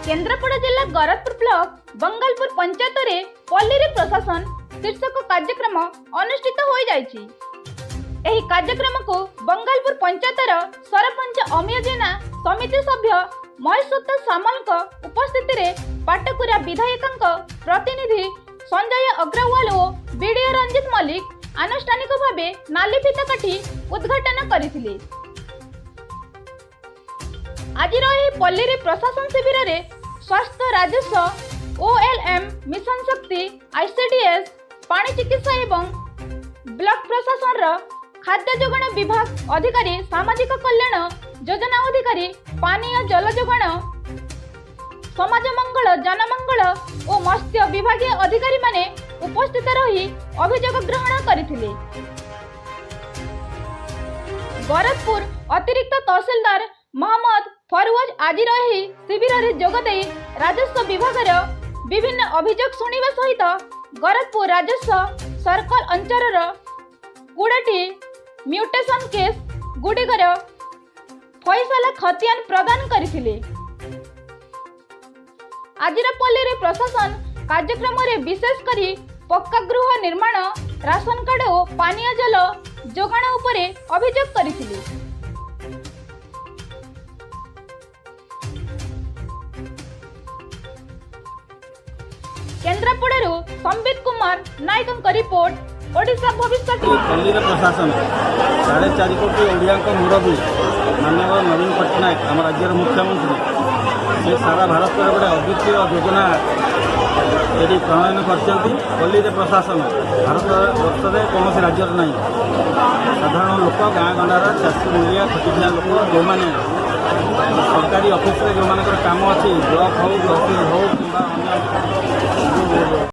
केन्द्रापड़ा जिला गरजपुर ब्लॉक बंगालपुर पंचायत रे पल्ली प्रशासन शीर्षक कार्यक्रम अनुष्ठित हो जाइछि। एही कार्यक्रम को बंगालपुर पंचायतर सरपंच अमिय जेना, समिति सभ्य महेश्वत सामल उपस्थिति रे पाटकुरा विधायक प्रतिनिधि संजय अग्रवाल और बीडीओ रंजित मल्लिक आनुष्ठानिक भावे नाली फीता काटी उद्घाटन करथिले। आज पल्ली प्रशासन शिविर रे स्वास्थ्य राजस्व ओएलएम मिशन शक्ति आईसीडीएस पानी चिकित्सा एवं ब्लॉक प्रशासन रो खाद्य जोगाण विभाग अधिकारी, सामाजिक कल्याण योजना अधिकारी, पानीय जल जोगाण, समाज मंगल, जनमंगल और मत्स्य विभागीय अधिकारी माने उपस्थित रही अभियोग ग्रहण करथिले। गरजपुर अतिरिक्त तहसीलदार मोहम्मद फरवाज आज रही शिविर रे जोगदे राजस्व विभाग विभिन्न अभियोग शुणिबा सहित गरजपुर राजस्व सर्कल अंचल 20टी म्यूटेशन केस गुड़िकर फैसला खतियान प्रदान करथिले। आजिर पल्ली रे प्रशासन कार्यक्रम रे विशेष करी पक्का गृह निर्माण, राशन कार्ड और पानीय जल जोगाण उपरे अभियोग करथिले। केन्द्रापड़ारू संबित कुमार नायक रिपोर्ट, ओडिशा भविष्य। पल्ली प्रशासन 4.5 कोटी ओडिया मुरबी माननीय नवीन पट्टनायक आम राज्यर मुख्यमंत्री से सारा भारत में गोटे अद्वितीय योजना यदि प्रणयन करल्ली प्रशासन भारत वर्ष में कौन राज्य ना साधारण लोक गाँ गंडार चाषी मूलिया खटिया लोक जो मैंने सरकारी ऑफिस जो मान कम अच्छी ब्लॉक हो तहसील हो कि